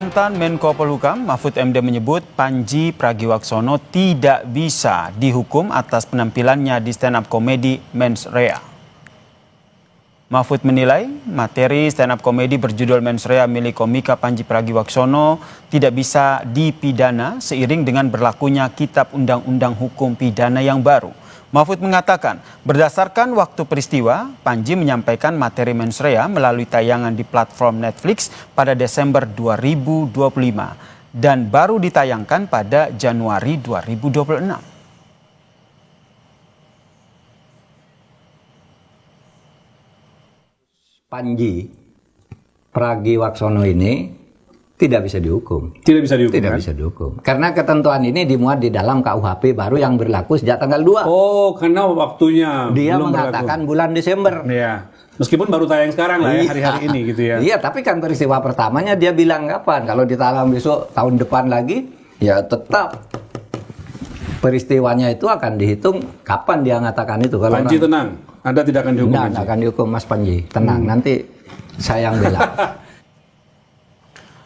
Mantan Menko Polhukam Mahfud MD menyebut Panji Pragiwaksono tidak bisa dihukum atas penampilannya di stand up komedi Mens Rea. Mahfud menilai materi stand up komedi berjudul Mens Rea milik komika Panji Pragiwaksono tidak bisa dipidana seiring dengan berlakunya Kitab Undang-Undang Hukum Pidana yang baru. Mahfud mengatakan, berdasarkan waktu peristiwa, Panji menyampaikan materi Mens Rea melalui tayangan di platform Netflix pada Desember 2025 dan baru ditayangkan pada Januari 2026. Panji Pragiwaksono ini tidak bisa dihukum. Tidak bisa dihukum. Tidak kan? bisa dihukum. Karena ketentuan ini dimuat di dalam KUHP baru yang berlaku sejak tanggal 2. Oh, karena waktunya Dia belum mengatakan berlaku. bulan Desember. Iya. Meskipun baru tayang sekarang lah ya, hari-hari ini gitu ya. Iya, tapi kan peristiwa pertamanya dia bilang kapan? Kalau ditayang besok tahun depan lagi, ya tetap peristiwanya itu akan dihitung kapan dia mengatakan itu. Kalau Panji tenang, Anda tidak akan dihukum. Tidak akan dihukum Mas Panji. Tenang, nanti saya yang bela.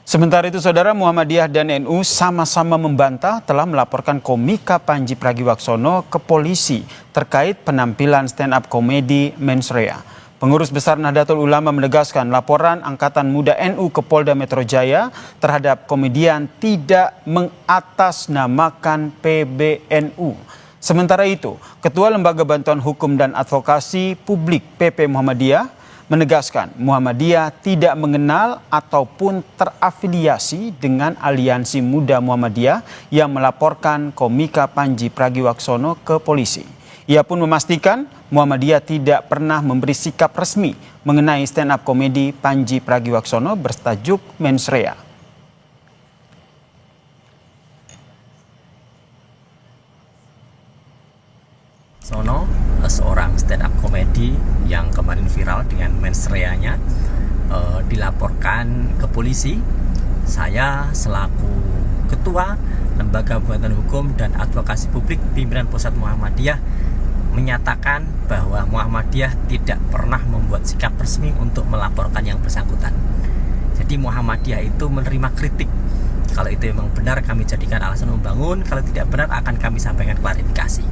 Sementara itu, Saudara, Muhammadiyah dan NU sama-sama membantah telah melaporkan komika Panji Pragiwaksono ke polisi terkait penampilan stand-up komedi Mens Rea. Pengurus Besar Nahdlatul Ulama menegaskan laporan Angkatan Muda NU ke Polda Metro Jaya terhadap komedian tidak mengatasnamakan PBNU. Sementara itu, Ketua Lembaga Bantuan Hukum dan Advokasi Publik PP Muhammadiyah menegaskan Muhammadiyah tidak mengenal ataupun terafiliasi dengan Aliansi Muda Muhammadiyah yang melaporkan komika Panji Pragiwaksono ke polisi. Ia pun memastikan Muhammadiyah tidak pernah memberi sikap resmi mengenai stand up komedi Panji Pragiwaksono bertajuk Mens Rea. Sono, seorang stand up komedi yang kemarin viral dengan Mens Rea-nya dilaporkan ke polisi. Saya selaku Ketua Lembaga Bantuan Hukum dan Advokasi Publik Pimpinan Pusat Muhammadiyah menyatakan bahwa Muhammadiyah tidak pernah membuat sikap resmi untuk melaporkan yang bersangkutan. Jadi Muhammadiyah itu menerima kritik. Kalau itu memang benar kami jadikan alasan membangun, kalau tidak benar akan kami sampaikan klarifikasi.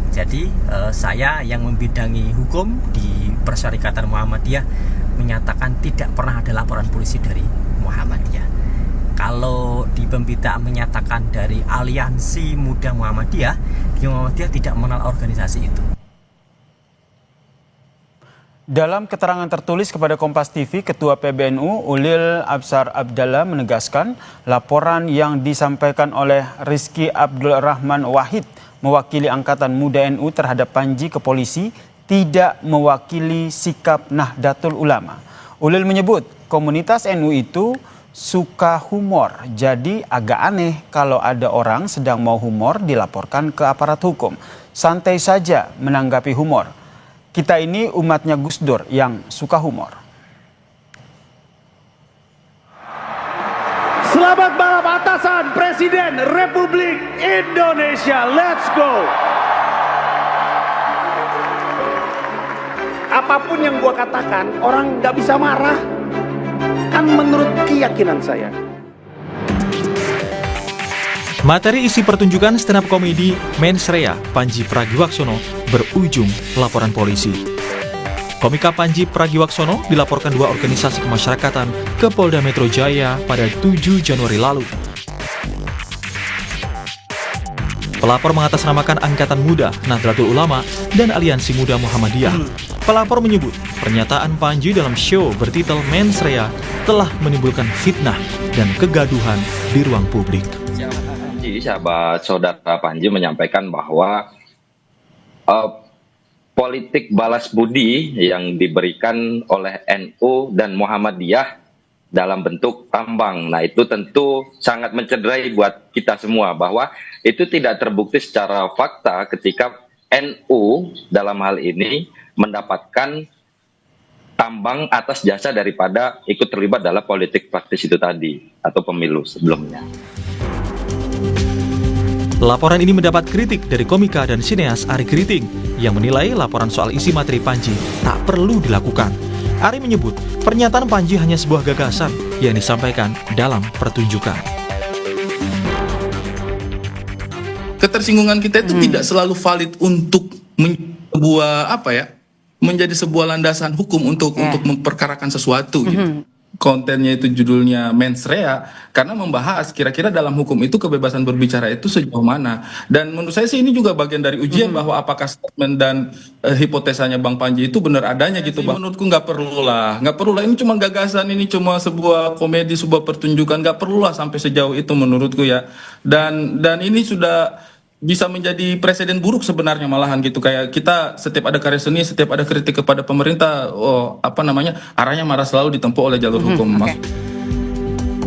Jadi saya yang membidangi hukum di Persyarikatan Muhammadiyah menyatakan tidak pernah ada laporan polisi dari Muhammadiyah. Kalau di pemberitaan menyatakan dari Aliansi Muda Muhammadiyah, Muhammadiyah tidak mengenal organisasi itu. Dalam keterangan tertulis kepada Kompas TV, Ketua PBNU Ulil Absar Abdallah menegaskan laporan yang disampaikan oleh Rizky Abdul Rahman Wahid mewakili Angkatan Muda NU terhadap Panji ke polisi tidak mewakili sikap Nahdlatul Ulama. Ulil menyebut komunitas NU itu suka humor, jadi agak aneh kalau ada orang sedang mau humor dilaporkan ke aparat hukum. Santai saja menanggapi humor. Kita ini umatnya Gus Dur yang suka humor. Selamat malam atasan Presiden Republik Indonesia. Let's go. Apapun yang gua katakan, orang nggak bisa marah. Kan menurut keyakinan saya. Materi isi pertunjukan stand up komedi Mens Rea Panji Pragiwaksono berujung laporan polisi. Komika Panji Pragiwaksono dilaporkan dua organisasi kemasyarakatan ke Polda Metro Jaya pada 7 Januari lalu. Pelapor mengatasnamakan Angkatan Muda Nahdlatul Ulama dan Aliansi Muda Muhammadiyah. Pelapor menyebut pernyataan Panji dalam show bertitel Mens Rea telah menimbulkan fitnah dan kegaduhan di ruang publik. Sahabat saudara Panji menyampaikan bahwa politik balas budi yang diberikan oleh NU dan Muhammadiyah dalam bentuk tambang. Nah, itu tentu sangat mencederai buat kita semua bahwa itu tidak terbukti secara fakta ketika NU dalam hal ini mendapatkan tambang atas jasa daripada ikut terlibat dalam politik praktis itu tadi atau pemilu sebelumnya. Laporan ini mendapat kritik dari komika dan sineas Ari Kriting yang menilai laporan soal isi materi Panji tak perlu dilakukan. Ari menyebut pernyataan Panji hanya sebuah gagasan yang disampaikan dalam pertunjukan. Ketersinggungan kita itu tidak selalu valid untuk menjadi sebuah landasan hukum untuk memperkarakan sesuatu gitu. Kontennya itu judulnya mens rea karena membahas kira-kira dalam hukum itu kebebasan berbicara itu sejauh mana. Dan menurut saya sih ini juga bagian dari ujian bahwa apakah statement dan hipotesanya Bang Panji itu benar adanya gitu Bang. Menurutku nggak perlu lah, ini cuma gagasan, ini cuma sebuah komedi, sebuah pertunjukan, nggak perlu lah sampai sejauh itu menurutku ya. Dan ini sudah bisa menjadi presiden buruk sebenarnya malahan gitu, kayak kita setiap ada karya seni, setiap ada kritik kepada pemerintah, arahnya marah selalu ditempuh oleh jalur hukum.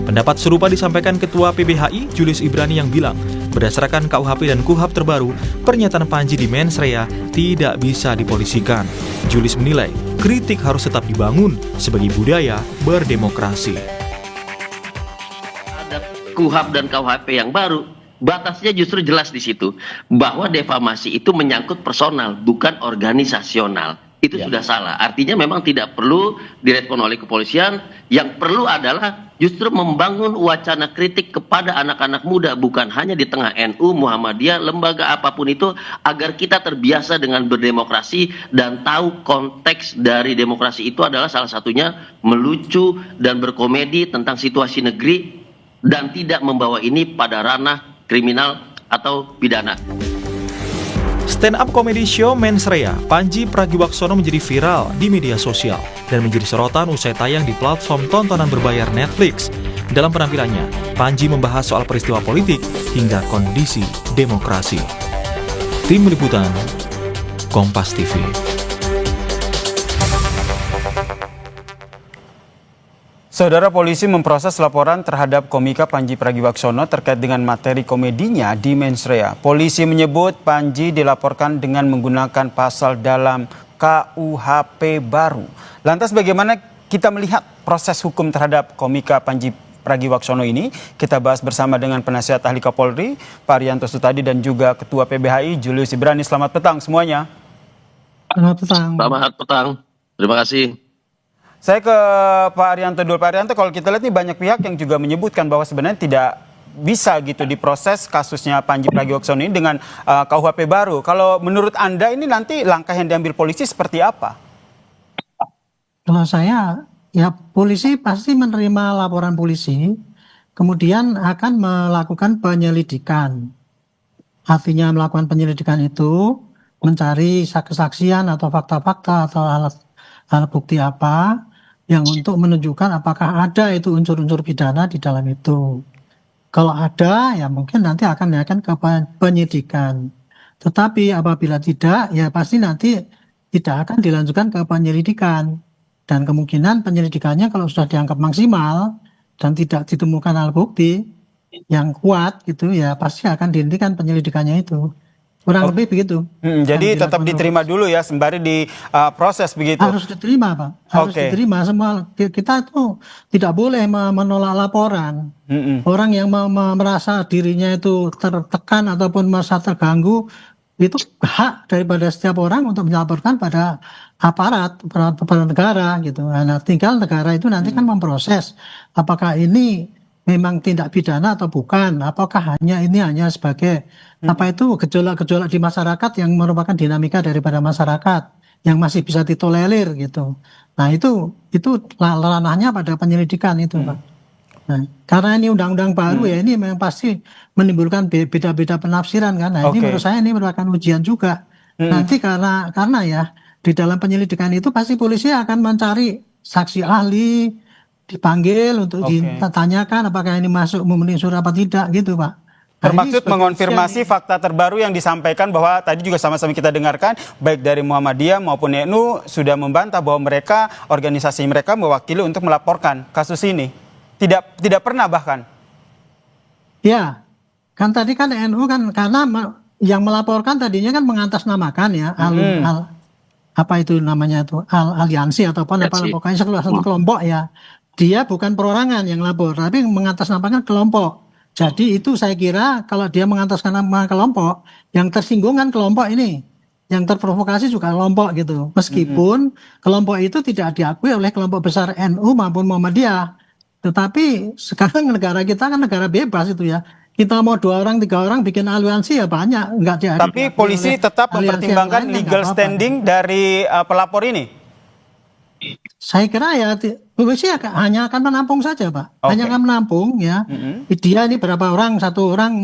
Pendapat serupa disampaikan Ketua PBHI Julius Ibrani yang bilang, berdasarkan KUHP dan KUHAP terbaru, pernyataan Panji di mens rea tidak bisa dipolisikan. Julius menilai, kritik harus tetap dibangun sebagai budaya berdemokrasi. Ada KUHAP dan KUHP yang baru, batasnya justru jelas di situ bahwa defamasi itu menyangkut personal, bukan organisasional. Itu sudah salah. Artinya memang tidak perlu direspon oleh kepolisian. Yang perlu adalah justru membangun wacana kritik kepada anak-anak muda, bukan hanya di tengah NU, Muhammadiyah, lembaga apapun itu, agar kita terbiasa dengan berdemokrasi dan tahu konteks dari demokrasi itu adalah salah satunya melucu dan berkomedi tentang situasi negeri dan tidak membawa ini pada ranah kriminal atau pidana. Stand up comedy show Mens Rea Panji Pragiwaksono menjadi viral di media sosial dan menjadi sorotan usai tayang di platform tontonan berbayar Netflix. Dalam penampilannya, Panji membahas soal peristiwa politik hingga kondisi demokrasi. Tim Liputan Kompas TV. Saudara, polisi memproses laporan terhadap komika Panji Pragiwaksono terkait dengan materi komedinya di mens rea. Polisi menyebut Panji dilaporkan dengan menggunakan pasal dalam KUHP baru. Lantas bagaimana kita melihat proses hukum terhadap komika Panji Pragiwaksono ini? Kita bahas bersama dengan penasihat ahli Kapolri, Pak Arianto Sutadi, dan juga Ketua PBHI, Julius Ibrani. Selamat petang semuanya. Selamat petang. Selamat petang. Terima kasih. Saya ke Pak Arianto dulu. Pak Arianto, kalau kita lihat nih banyak pihak yang juga menyebutkan bahwa sebenarnya tidak bisa gitu diproses kasusnya Panji Pragiwaksono ini dengan KUHP baru. Kalau menurut Anda ini nanti langkah yang diambil polisi seperti apa? Kalau saya, ya polisi pasti menerima laporan polisi, kemudian akan melakukan penyelidikan. Artinya melakukan penyelidikan itu mencari kesaksian atau fakta-fakta atau alat bukti apa yang untuk menunjukkan apakah ada itu unsur-unsur pidana di dalam itu. Kalau ada, ya mungkin nanti akan ke penyidikan. Tetapi apabila tidak, ya pasti nanti tidak akan dilanjutkan ke penyelidikan. Dan kemungkinan penyelidikannya kalau sudah dianggap maksimal dan tidak ditemukan alat bukti yang kuat gitu, ya pasti akan dihentikan penyelidikannya itu. Kurang lebih begitu. Jadi tetap diterima dulu ya, sembari diproses begitu. Harus diterima, Pak. Harus diterima semua. Kita tuh tidak boleh menolak laporan. Orang yang merasa dirinya itu tertekan ataupun merasa terganggu, itu hak daripada setiap orang untuk melaporkan pada aparat negara gitu. Nah, tinggal negara itu nanti kan memproses apakah ini memang tindak pidana atau bukan, apakah ini hanya sebagai gejolak-gejolak di masyarakat yang merupakan dinamika daripada masyarakat yang masih bisa ditolerir gitu. Nah itu ranahnya pada penyelidikan itu, Pak. Nah, karena ini undang-undang baru ya, ini memang pasti menimbulkan beda-beda penafsiran kan. Nah ini menurut saya ini merupakan ujian juga. Nanti karena ya di dalam penyelidikan itu pasti polisi akan mencari saksi ahli, dipanggil untuk ditanyakan apakah ini masuk memenuhi unsur apa tidak gitu, Pak. Bermaksud mengonfirmasi fakta terbaru yang disampaikan bahwa tadi juga sama-sama kita dengarkan baik dari Muhammadiyah maupun NU sudah membantah bahwa mereka, organisasi mereka mewakili untuk melaporkan kasus ini. Tidak pernah bahkan. Ya, kan tadi kan NU kan karena yang melaporkan tadinya kan mengatasnamakan ya apa itu namanya itu aliansi atau apa pokoknya satu kelompok ya. Dia bukan perorangan yang lapor, tapi mengatasnamakan kelompok. Jadi itu saya kira kalau dia mengatasnamakan nama kelompok, yang tersinggung kan kelompok ini, yang terprovokasi juga kelompok gitu. Meskipun kelompok itu tidak diakui oleh kelompok besar NU maupun Muhammadiyah. Tetapi sekarang negara kita kan negara bebas itu ya. Kita mau 2 orang, 3 orang bikin aliansi ya banyak. Tapi polisi tetap mempertimbangkan legal standing dari pelapor ini? Saya kira ya polisi hanya akan menampung saja, Pak. Hanya akan menampung ya. Dia ini berapa orang, 1 orang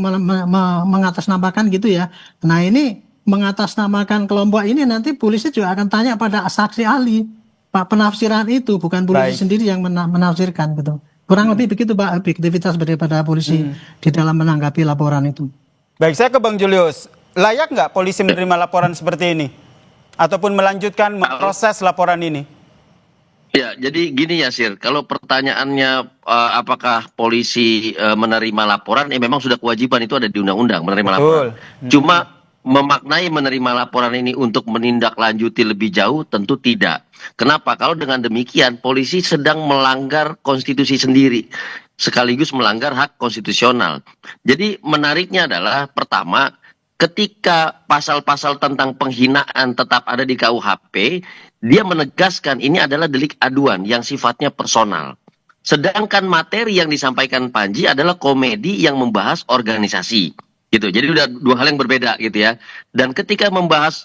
mengatasnamakan gitu ya. Nah ini mengatasnamakan kelompok ini nanti polisi juga akan tanya pada saksi ahli. Pak, penafsiran itu bukan polisi sendiri yang menafsirkan gitu. Kurang lebih begitu Pak, objektivitas daripada polisi di dalam menanggapi laporan itu. Baik, saya ke Bang Julius. Layak nggak polisi menerima laporan seperti ini? Ataupun melanjutkan proses laporan ini? Ya, jadi gini ya Sir, kalau pertanyaannya apakah polisi menerima laporan, memang sudah kewajiban itu ada di undang-undang menerima laporan. Cuma memaknai menerima laporan ini untuk menindaklanjuti lebih jauh tentu tidak. Kenapa? Kalau dengan demikian polisi sedang melanggar konstitusi sendiri sekaligus melanggar hak konstitusional. Jadi menariknya adalah pertama, ketika pasal-pasal tentang penghinaan tetap ada di KUHP, dia menegaskan ini adalah delik aduan yang sifatnya personal. Sedangkan materi yang disampaikan Panji adalah komedi yang membahas organisasi. Gitu. Jadi udah 2 hal yang berbeda gitu ya. Dan ketika membahas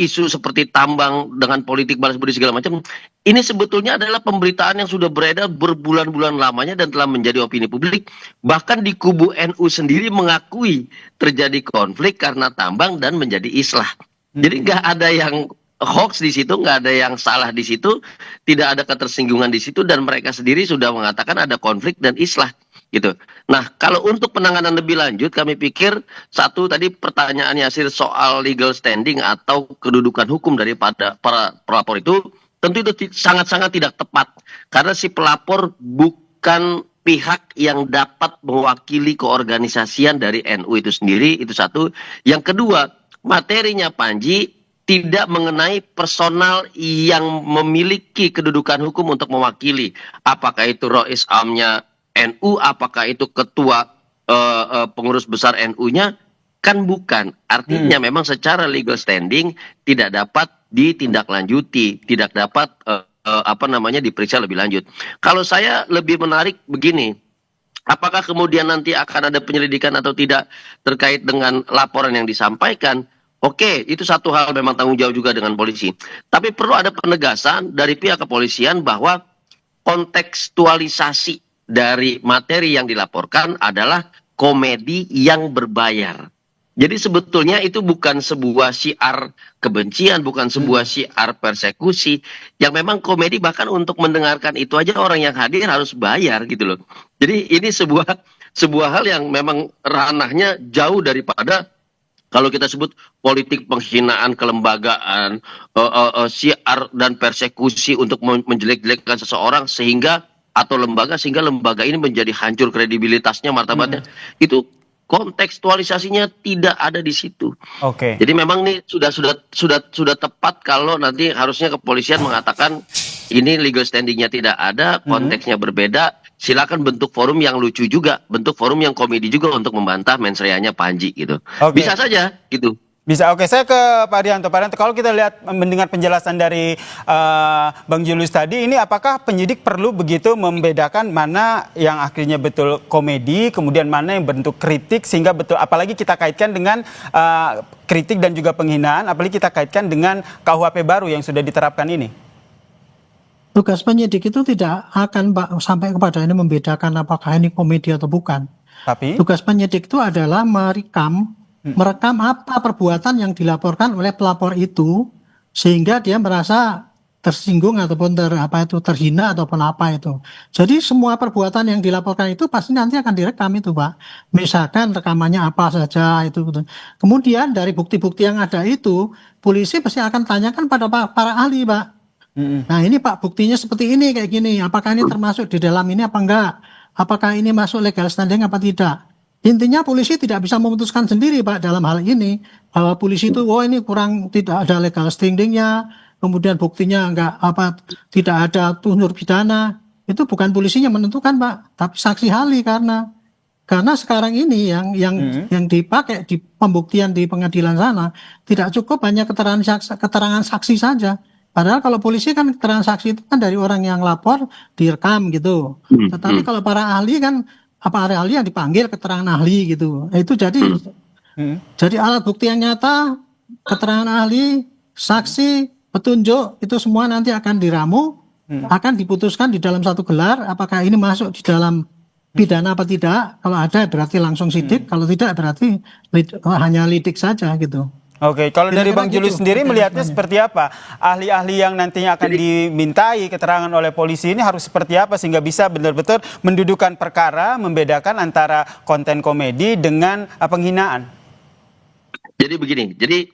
isu seperti tambang dengan politik balas budi segala macam, ini sebetulnya adalah pemberitaan yang sudah beredar berbulan-bulan lamanya dan telah menjadi opini publik. Bahkan di kubu NU sendiri mengakui terjadi konflik karena tambang dan menjadi islah. Jadi nggak ada yang hoax di situ, nggak ada yang salah di situ, tidak ada ketersinggungan di situ, dan mereka sendiri sudah mengatakan ada konflik dan islah. Gitu. Nah, kalau untuk penanganan lebih lanjut, kami pikir satu tadi pertanyaan Yasir soal legal standing atau kedudukan hukum daripada para pelapor itu tentu itu sangat-sangat tidak tepat karena si pelapor bukan pihak yang dapat mewakili keorganisasian dari NU itu sendiri, itu satu. Yang kedua, materinya Panji tidak mengenai personal yang memiliki kedudukan hukum untuk mewakili, apakah itu Rois Amnya NU, apakah itu ketua pengurus besar NU-nya, kan bukan. Artinya memang secara legal standing tidak dapat ditindaklanjuti, tidak dapat diperiksa lebih lanjut. Kalau saya lebih menarik begini, apakah kemudian nanti akan ada penyelidikan atau tidak terkait dengan laporan yang disampaikan? Oke, itu satu hal memang tanggung jawab juga dengan polisi. Tapi perlu ada penegasan dari pihak kepolisian bahwa kontekstualisasi dari materi yang dilaporkan adalah komedi yang berbayar. Jadi sebetulnya itu bukan sebuah syiar kebencian, bukan sebuah syiar persekusi. Yang memang komedi, bahkan untuk mendengarkan itu aja orang yang hadir harus bayar gitu loh. Jadi ini sebuah hal yang memang ranahnya jauh daripada kalau kita sebut politik penghinaan kelembagaan, syiar dan persekusi untuk menjelek-jelekkan seseorang atau lembaga sehingga lembaga ini menjadi hancur kredibilitasnya, martabatnya. Itu kontekstualisasinya tidak ada di situ. Oke. Jadi memang ini sudah tepat kalau nanti harusnya kepolisian mengatakan ini legal standingnya tidak ada, konteksnya berbeda. Silakan bentuk forum yang lucu juga, bentuk forum yang komedi juga untuk membantah mensreanya Panji gitu. Bisa saja gitu. Bisa, oke. Saya ke Pak Arianto. Pak Arianto, kalau kita lihat mendengar penjelasan dari Bang Julius tadi, ini apakah penyidik perlu begitu membedakan mana yang akhirnya betul komedi, kemudian mana yang bentuk kritik, sehingga betul, apalagi kita kaitkan dengan kritik dan juga penghinaan, apalagi kita kaitkan dengan KUHP baru yang sudah diterapkan ini? Tugas penyidik itu tidak akan sampai kepada ini membedakan apakah ini komedi atau bukan. Tapi tugas penyidik itu adalah merekam apa perbuatan yang dilaporkan oleh pelapor itu sehingga dia merasa tersinggung ataupun terhina ataupun apa itu. Jadi semua perbuatan yang dilaporkan itu pasti nanti akan direkam itu, Pak. Misalkan rekamannya apa saja itu. Kemudian dari bukti-bukti yang ada itu, polisi pasti akan tanyakan pada para ahli, Pak. Nah ini Pak, buktinya seperti ini kayak gini. Apakah ini termasuk di dalam ini apa enggak? Apakah ini masuk legal standing apa tidak? Intinya polisi tidak bisa memutuskan sendiri Pak dalam hal ini bahwa polisi itu ini kurang, tidak ada legal standingnya, kemudian buktinya tidak ada unsur pidana. Itu bukan polisinya menentukan Pak, tapi saksi ahli karena sekarang ini yang dipakai di pembuktian di pengadilan sana tidak cukup hanya keterangan saksi saja. Padahal kalau polisi kan transaksi itu kan dari orang yang lapor direkam gitu. Tetapi kalau para ahli kan para ahli yang dipanggil keterangan ahli gitu. Itu jadi alat bukti yang nyata, keterangan ahli, saksi, petunjuk itu semua nanti akan diramu, akan diputuskan di dalam satu gelar apakah ini masuk di dalam pidana apa tidak. Kalau ada berarti langsung sidik, kalau tidak berarti hanya lidik saja gitu. Oke, kalau dari Bang Julius gitu, sendiri melihatnya seperti apa? Ahli-ahli yang nantinya akan dimintai keterangan oleh polisi ini harus seperti apa sehingga bisa benar-benar mendudukan perkara, membedakan antara konten komedi dengan penghinaan? Jadi begini, jadi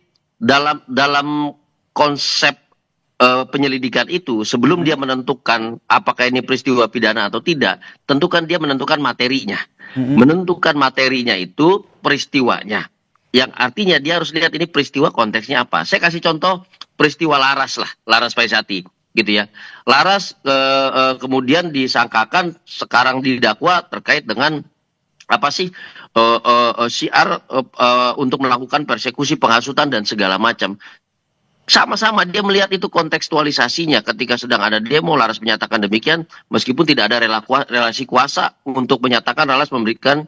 dalam konsep penyelidikan itu sebelum dia menentukan apakah ini peristiwa pidana atau tidak, tentukan dia menentukan materinya. Menentukan materinya itu peristiwanya. Yang artinya dia harus lihat ini peristiwa konteksnya apa. Saya kasih contoh peristiwa Laras lah, Laras Faisati gitu ya. Laras kemudian disangkakan sekarang didakwa terkait dengan apa sih syiar untuk melakukan persekusi, penghasutan dan segala macam. Sama-sama dia melihat itu kontekstualisasinya ketika sedang ada demo. Laras menyatakan demikian meskipun tidak ada relasi kuasa untuk menyatakan Laras memberikan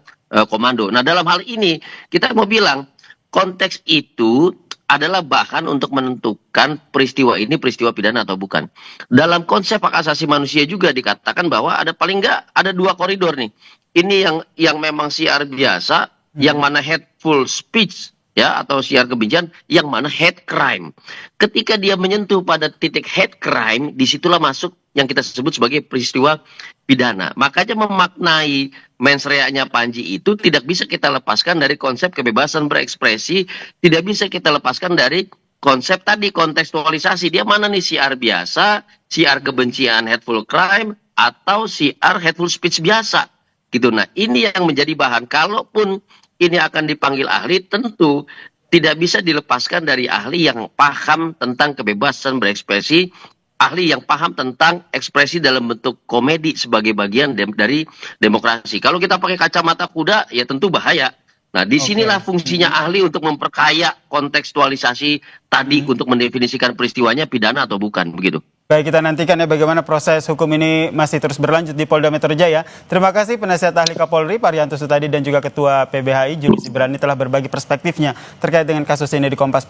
komando. Nah dalam hal ini kita mau bilang konteks itu adalah bahan untuk menentukan peristiwa ini peristiwa pidana atau bukan. Dalam konsep hak asasi manusia juga dikatakan bahwa ada paling nggak ada 2 koridor nih. Ini yang memang siar biasa, yang mana hateful speech ya atau siar kebencian, yang mana hate crime. Ketika dia menyentuh pada titik hate crime, disitulah masuk yang kita sebut sebagai peristiwa pidana. Makanya memaknai mens rea-nya Panji itu tidak bisa kita lepaskan dari konsep kebebasan berekspresi, tidak bisa kita lepaskan dari konsep tadi kontekstualisasi. Dia mana nih siar biasa, siar kebencian hateful crime, atau siar hateful speech biasa. Gitu. Nah ini yang menjadi bahan. Kalaupun ini akan dipanggil ahli, tentu tidak bisa dilepaskan dari ahli yang paham tentang kebebasan berekspresi, ahli yang paham tentang ekspresi dalam bentuk komedi sebagai bagian dari demokrasi. Kalau kita pakai kacamata kuda, ya tentu bahaya. Nah, disinilah fungsinya ahli untuk memperkaya kontekstualisasi tadi untuk mendefinisikan peristiwanya pidana atau bukan, begitu. Baik, kita nantikan ya bagaimana proses hukum ini masih terus berlanjut di Polda Metro Jaya. Terima kasih penasihat ahli Kapolri Parianto Sutadi dan juga Ketua PBHI Julius Ibrani telah berbagi perspektifnya terkait dengan kasus ini di Kompas.